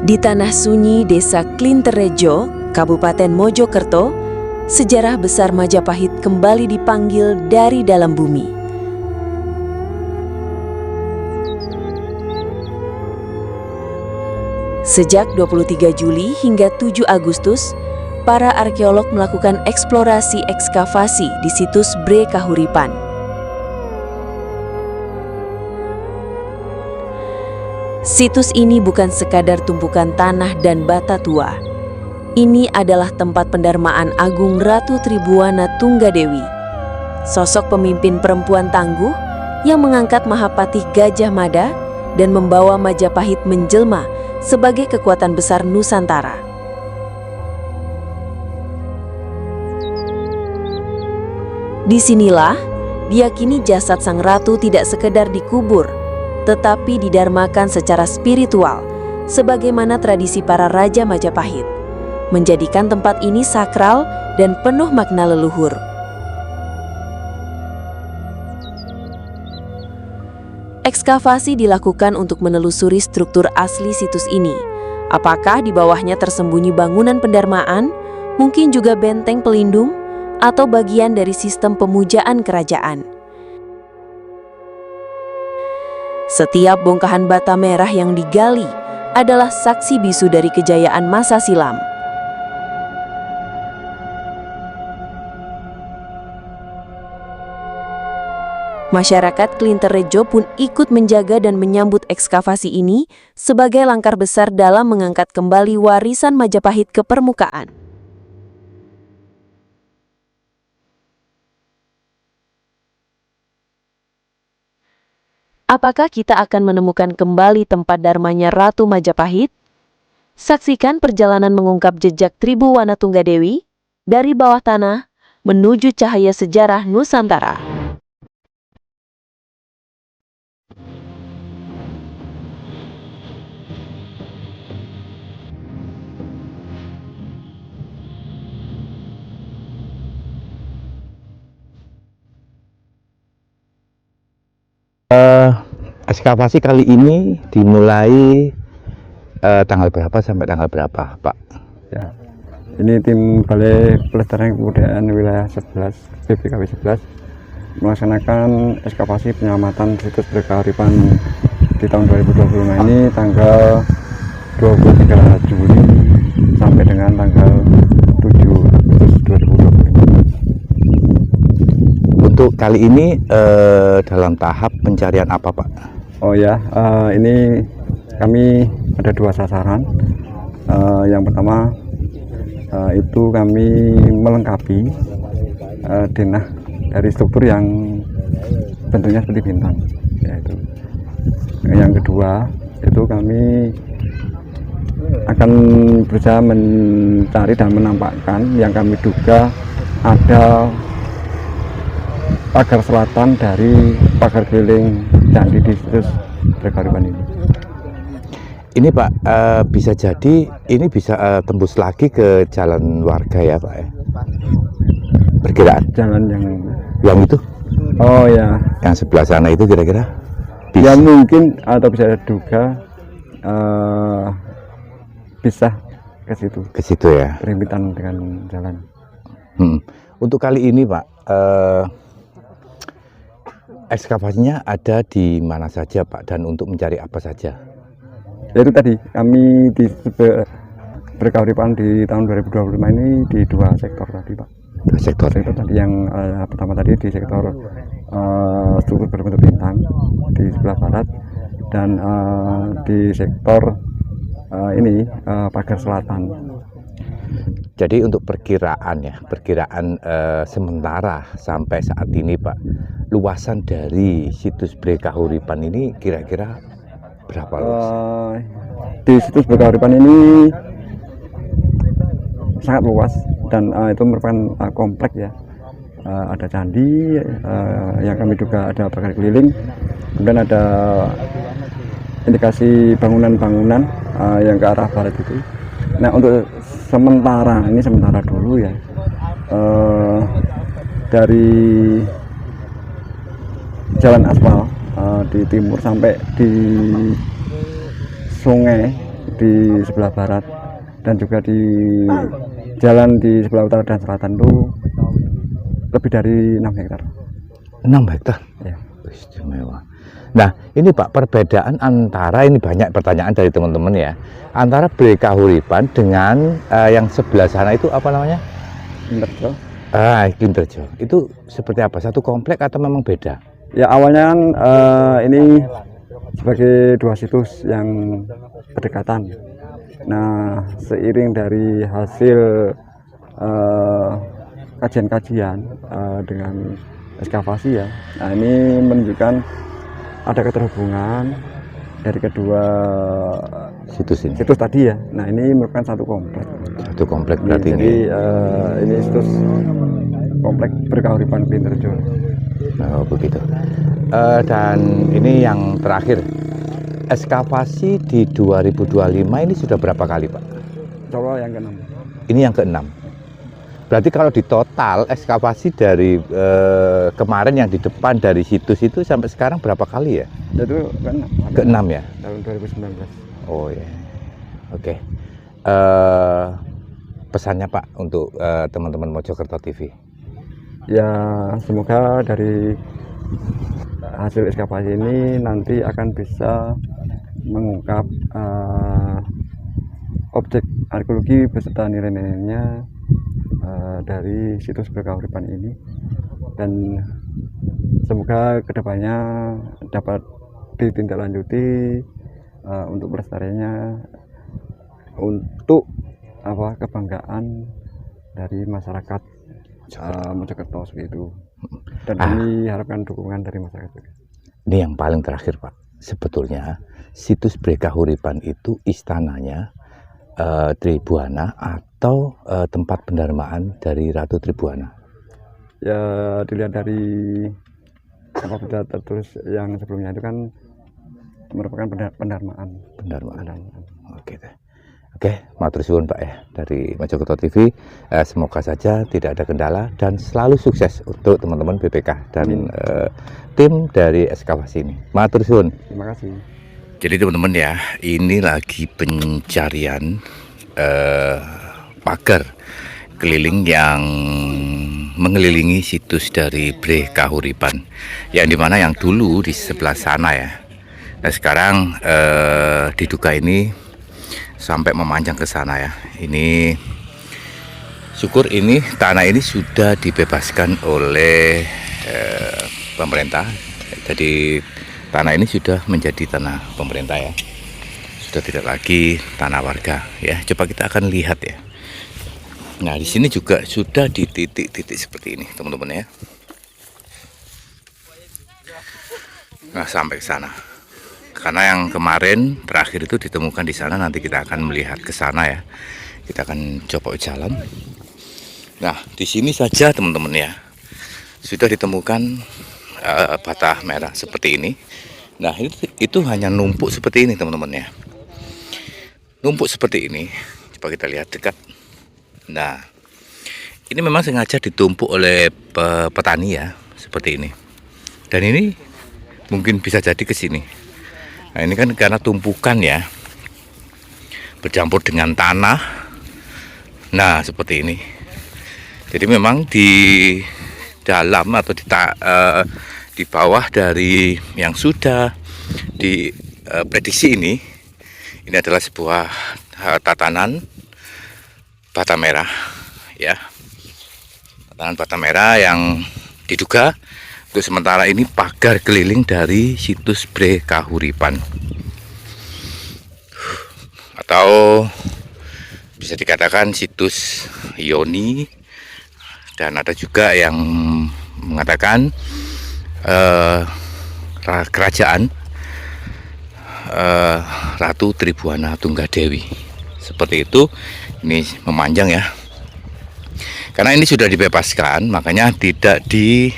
Di tanah sunyi Desa Klinterejo, Kabupaten Mojokerto, sejarah besar Majapahit kembali dipanggil dari dalam bumi. Sejak 23 Juli hingga 7 Agustus, para arkeolog melakukan eksplorasi ekskavasi di situs Bre Kahuripan. Situs ini bukan sekadar tumpukan tanah dan bata tua. Ini adalah tempat pendarmaan agung Ratu Tribuana Tunggadewi, sosok pemimpin perempuan tangguh yang mengangkat Mahapatih Gajah Mada dan membawa Majapahit menjelma sebagai kekuatan besar Nusantara. Disinilah diyakini jasad sang ratu tidak sekedar dikubur, tetapi didarmakan secara spiritual, sebagaimana tradisi para raja Majapahit, menjadikan tempat ini sakral dan penuh makna leluhur. Ekskavasi dilakukan untuk menelusuri struktur asli situs ini. Apakah di bawahnya tersembunyi bangunan pendarmaan, mungkin juga benteng pelindung, atau bagian dari sistem pemujaan kerajaan. Setiap bongkahan bata merah yang digali adalah saksi bisu dari kejayaan masa silam. Masyarakat Klinterejo pun ikut menjaga dan menyambut ekskavasi ini sebagai langkah besar dalam mengangkat kembali warisan Majapahit ke permukaan. Apakah kita akan menemukan kembali tempat darmanya Ratu Majapahit? Saksikan perjalanan mengungkap jejak Tribuana Tunggadewi dari bawah tanah menuju cahaya sejarah Nusantara. Ekskavasi kali ini dimulai tanggal berapa sampai tanggal berapa, Pak? Ya, ini tim Balai Pelestarian Kebudayaan Wilayah 11 BPKW 11 melaksanakan ekskavasi penyelamatan situs Bre Kahuripan di tahun 2025 ini tanggal 23 Juli sampai dengan tanggal 7 Agustus 2025. Untuk kali ini dalam tahap pencarian apa, Pak? Oh ya, ini kami ada 2 sasaran. Yang pertama itu kami melengkapi denah dari struktur yang bentuknya seperti bintang. Yaitu. Yang kedua itu kami akan berusaha mencari dan menampakkan yang kami duga ada pagar selatan dari pagar keliling candi di situs Bre Kahuripan ini. Ini Pak, bisa jadi ini bisa tembus lagi ke jalan warga ya Pak ya? Perkiraan Jalan yang itu? Oh ya, yang sebelah sana itu kira-kira? ya mungkin atau bisa duga bisa ke situ. Ke situ ya? Berhimpitan dengan jalan. Untuk kali ini Pak, ekskavasinya ada di mana saja Pak dan untuk mencari apa saja? Yaitu tadi kami di Bre Kahuripan di tahun 2025 ini di 2 sektor tadi Pak. 2 sektor. Sektor tadi yang pertama tadi di sektor struktur berbentuk bintang di sebelah barat dan di sektor ini pagar selatan. Jadi untuk perkiraan sementara sampai saat ini Pak, luasan dari situs Bre Kahuripan ini kira-kira berapa luas? Di situs Bre Kahuripan ini sangat luas dan itu merupakan kompleks ya. Ada candi yang kami duga ada pagar keliling, kemudian ada indikasi bangunan-bangunan yang ke arah barat itu. Nah untuk sementara dulu ya, dari jalan aspal di timur sampai di sungai di sebelah barat dan juga di jalan di sebelah utara dan selatan itu lebih dari 6 hektar. 6 hektar. Ya. Istimewa. Nah, ini Pak, perbedaan antara, ini banyak pertanyaan dari teman-teman ya, antara Bre Kahuripan dengan yang sebelah sana itu apa namanya? Kinderjo. Kinderjo. Itu seperti apa? Satu komplek atau memang beda? Ya awalnya kan ini sebagai dua situs yang berdekatan. Nah, seiring dari hasil kajian-kajian dengan ekskavasi ya, nah ini menunjukkan ada keterhubungan dari kedua Situs ini. situs tadi ya. Nah ini merupakan satu komplek. Satu komplek berarti Jadi ini. ini situs komplek Bre Kahuripan Kinderjo. Oh, begitu. Dan ini yang terakhir, ekskavasi di 2025 ini sudah berapa kali Pak? Coba yang ke-6. Ini yang ke-6. Berarti kalau di total ekskavasi dari kemarin yang di depan dari situs itu sampai sekarang berapa kali ya? Itu kan Ke-6 ya? tahun 2019. Oh ya. Oke. Pesannya Pak untuk teman-teman Mojokerto TV. Ya semoga dari hasil ekskavasi ini nanti akan bisa mengungkap objek arkeologi beserta nilai-nilainya dari situs Bre Kahuripan ini, dan semoga kedepannya dapat ditindaklanjuti untuk pelestariannya, untuk kebanggaan dari masyarakat Mojokerto seperti itu. Dan ini harapkan dukungan dari masyarakat juga. Ini yang paling terakhir Pak. Sebetulnya situs Bre Kahuripan itu istananya Tribuana atau tempat pendarmaan dari Ratu Tribuana? Ya dilihat dari apabila tertulis yang sebelumnya itu kan merupakan pendarmaan. Oke. Oke, matur suwun Pak ya dari Mojokerto TV. Semoga saja tidak ada kendala dan selalu sukses untuk teman-teman BPK dan tim dari ekskavasi ini. Matur suwun. Terima kasih. Jadi teman-teman ya, ini lagi pencarian pagar keliling yang mengelilingi situs dari Bre Kahuripan, yang dimana yang dulu di sebelah sana ya. Nah sekarang diduga ini sampai memanjang ke sana ya. Ini syukur ini tanah ini sudah dibebaskan oleh pemerintah. Jadi tanah ini sudah menjadi tanah pemerintah ya, sudah tidak lagi tanah warga ya. Coba kita akan lihat ya. Nah di sini juga sudah di titik-titik seperti ini teman-teman ya. Nah sampai ke sana, karena yang kemarin terakhir itu ditemukan di sana. Nanti kita akan melihat ke sana ya. Kita akan coba jalan. Nah di sini saja teman-teman ya, sudah ditemukan bata merah seperti ini. Nah itu hanya numpuk seperti ini teman-teman ya, numpuk seperti ini. Coba kita lihat dekat. Nah ini memang sengaja ditumpuk oleh petani ya, seperti ini. Dan ini mungkin bisa jadi ke sini. Nah ini kan karena tumpukan ya, bercampur dengan tanah. Nah seperti ini. Jadi memang di dalam atau di bawah dari yang sudah diprediksi ini adalah sebuah tatanan bata merah ya, tatanan bata merah yang diduga untuk sementara ini pagar keliling dari situs Bre Kahuripan, atau bisa dikatakan situs Yoni, dan ada juga yang mengatakan kerajaan Ratu Tribuana Tunggadewi. Seperti itu. Ini memanjang ya, karena ini sudah dibebaskan, makanya tidak ditanami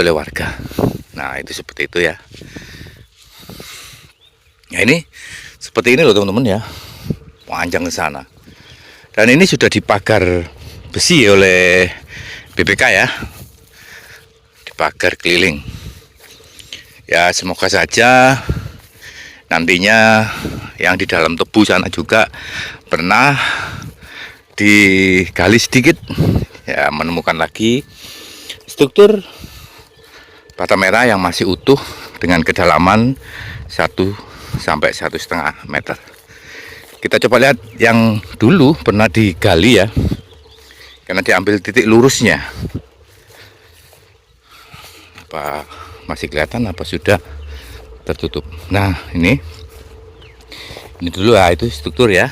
oleh warga. Nah itu seperti itu ya. Nah ini seperti ini loh teman-teman ya, panjang ke sana. Dan ini sudah dipagar besi oleh BPK ya, dipagar keliling ya. Semoga saja nantinya yang di dalam tebu sana juga pernah digali sedikit ya, menemukan lagi struktur bata merah yang masih utuh dengan kedalaman 1 sampai 1,5 meter. Kita coba lihat yang dulu pernah digali ya, karena diambil titik lurusnya. Apa masih kelihatan apa sudah tertutup? Nah, ini dulu ya, itu struktur ya.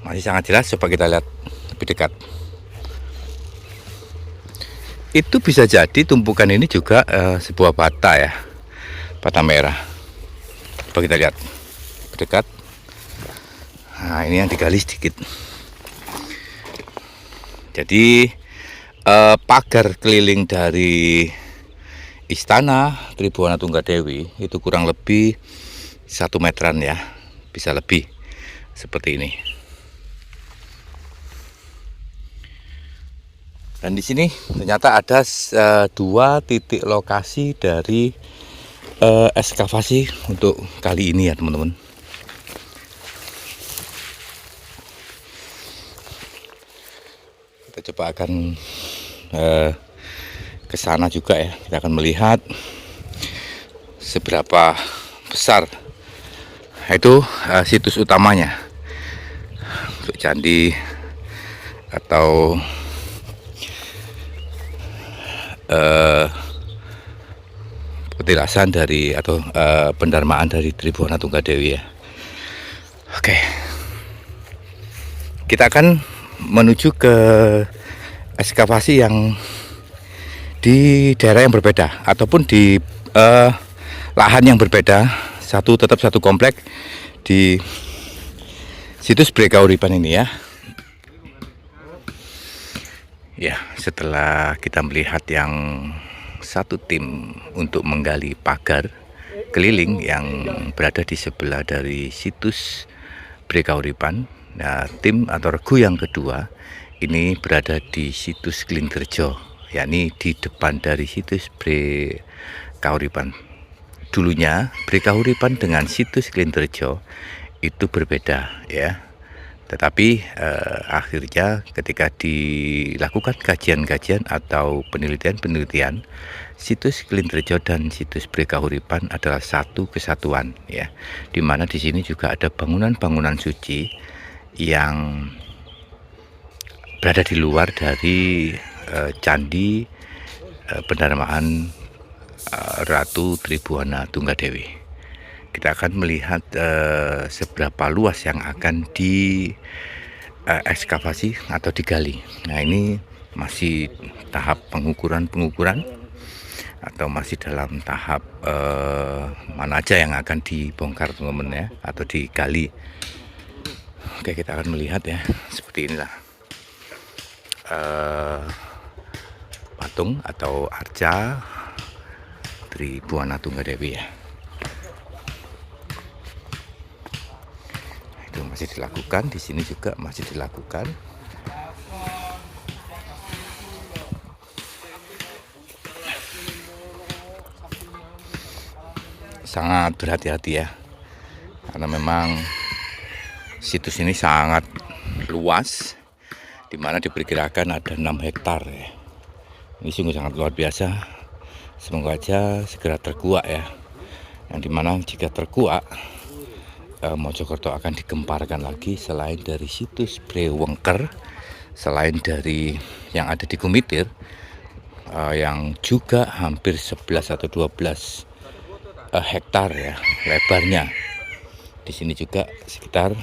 Masih sangat jelas, coba kita lihat lebih dekat. Itu bisa jadi tumpukan ini juga sebuah bata ya, bata merah. Coba kita lihat lebih dekat. Nah, ini yang digali sedikit. Jadi pagar keliling dari Istana Tribuana Tunggadewi itu kurang lebih 1 meteran ya, bisa lebih seperti ini. Dan di sini ternyata ada 2 titik lokasi dari ekskavasi untuk kali ini ya teman-teman. Kita coba akan ke sana juga ya. Kita akan melihat seberapa besar itu situs utamanya untuk candi atau petilasan dari atau pendarmaan dari Tribuana Tunggadewi ya. Oke, kita akan menuju ke ekskavasi yang di daerah yang berbeda ataupun di lahan yang berbeda, tetap satu komplek di situs Bre Kahuripan ini ya. Ya, setelah kita melihat yang satu tim untuk menggali pagar keliling yang berada di sebelah dari situs Bre Kahuripan, nah tim atau regu yang kedua ini berada di situs Klingrejo, yakni di depan dari situs Bre Kahuripan. Dulunya Bre Kahuripan dengan situs Klingrejo itu berbeda ya. Tetapi akhirnya ketika dilakukan kajian-kajian atau penelitian-penelitian, situs Klingrejo dan situs Bre Kahuripan adalah satu kesatuan ya. Di mana di sini juga ada bangunan-bangunan suci yang berada di luar dari candi pendarmaan Ratu Tribuana Tunggadewi. Kita akan melihat seberapa luas yang akan di ekskavasi atau digali. Nah, ini masih tahap pengukuran atau masih dalam tahap mana aja yang akan dibongkar teman-teman ya, atau digali. Oke, kita akan melihat ya, seperti inilah patung atau arca Tribuana Tunggadewi ya. Itu masih dilakukan, di sini juga masih dilakukan. Sangat berhati-hati ya, karena memang situs ini sangat luas, di mana diperkirakan ada 6 hektar ya. Ini sungguh sangat luar biasa. Semoga aja segera terkuak ya. Yang dimana jika terkuak, Mojokerto akan digemparkan lagi selain dari situs Bre Wengker, selain dari yang ada di Gumitir, yang juga hampir 11 atau 12 hektar ya lebarnya. Di sini juga sekitar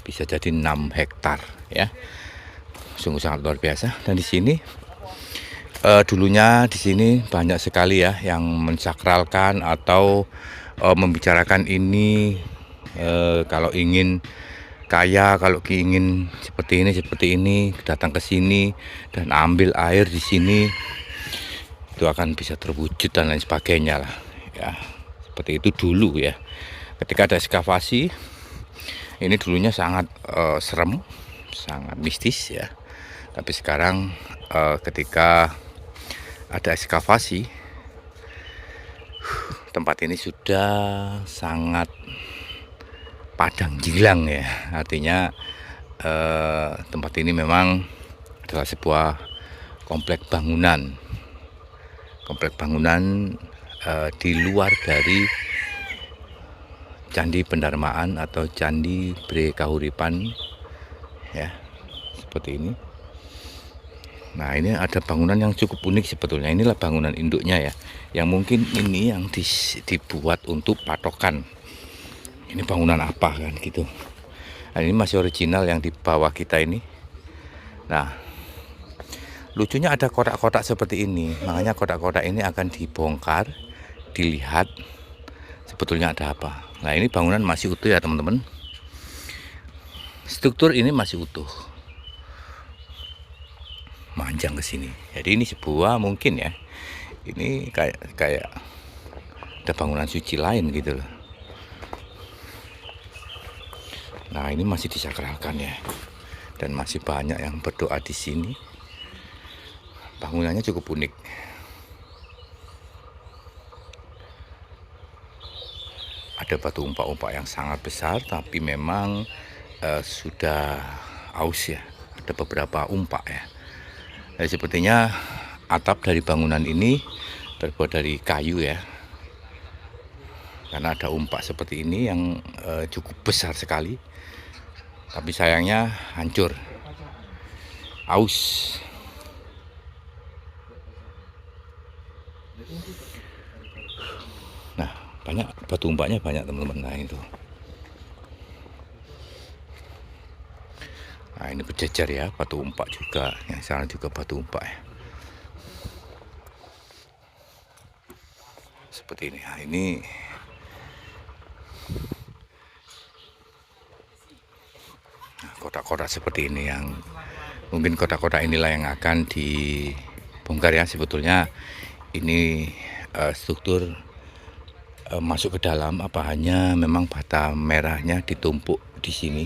bisa jadi 6 hektar ya. Sungguh sangat luar biasa. Dan di sini dulunya di sini banyak sekali ya yang mensakralkan atau membicarakan ini, kalau ingin kaya, kalau ingin seperti ini, datang ke sini dan ambil air di sini, itu akan bisa terwujud dan lain sebagainya lah ya. Seperti itu dulu ya. Ketika ada ekskavasi ini dulunya sangat serem, sangat mistis ya. Tapi sekarang ketika ada ekskavasi, tempat ini sudah sangat Padang Gilang ya, artinya tempat ini memang adalah sebuah komplek bangunan di luar dari Candi Pendarmaan atau Candi Bre Kahuripan ya, seperti ini. Nah, ini ada bangunan yang cukup unik sebetulnya. Inilah bangunan induknya ya, yang mungkin ini yang dibuat untuk patokan. Ini bangunan apa kan gitu. Nah, ini masih original yang di bawah kita ini. Nah, lucunya ada kotak-kotak seperti ini. Makanya kotak-kotak ini akan dibongkar, dilihat sebetulnya ada apa. Nah, ini bangunan masih utuh ya teman-teman. Struktur ini masih utuh. Manjang ke sini. Jadi ini sebuah mungkin ya. Ini kayak ada bangunan suci lain gitu loh. Nah, ini masih disakralkan ya. Dan masih banyak yang berdoa di sini. Bangunannya cukup unik. Ada batu umpak-umpak yang sangat besar, tapi memang sudah aus ya. Ada beberapa umpak ya. Jadi sepertinya atap dari bangunan ini terbuat dari kayu ya. Karena ada umpak seperti ini yang cukup besar sekali. Tapi sayangnya hancur. Aus. Nah, banyak batu umpaknya banyak teman-teman. Nah, itu. Nah, ini berjejer ya, batu umpak juga. Yang sana juga batu umpak ya. Seperti ini. Nah, ini kotak-kotak seperti ini yang mungkin kotak-kotak inilah yang akan dibongkar ya. Sebetulnya ini struktur masuk ke dalam apa hanya memang bata merahnya ditumpuk di sini.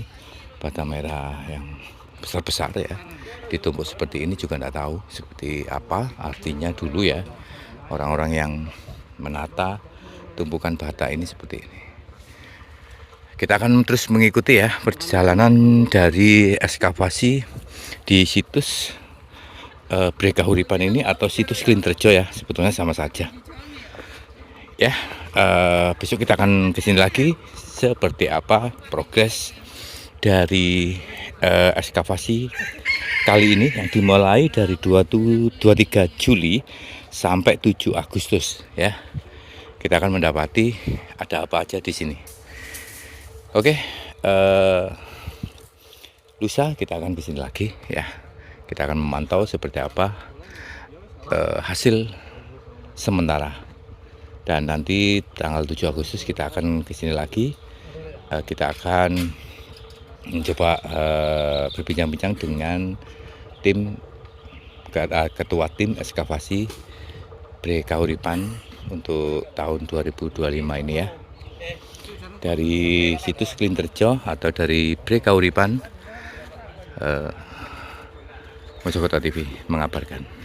Bata merah yang besar-besar ya ditumpuk seperti ini, juga tidak tahu seperti apa artinya dulu ya orang-orang yang menata tumpukan bata ini seperti ini. Kita akan terus mengikuti ya perjalanan dari ekskavasi di situs Bre Kahuripan ini atau situs Klinterjo ya, sebetulnya sama saja ya. Besok kita akan kesini lagi seperti apa progres dari ekskavasi kali ini yang dimulai dari 23 Juli sampai 7 Agustus ya. Kita akan mendapati ada apa aja di sini. Oke, lusa kita akan kesini lagi ya. Kita akan memantau seperti apa hasil sementara. Dan nanti tanggal 7 Agustus kita akan kesini lagi. Kita akan mencoba berbincang-bincang dengan ketua tim ekskavasi Bre Kahuripan untuk tahun 2025 ini ya. Dari situs Klinterjo atau dari Bre Kahuripan, Mojokerto TV mengabarkan.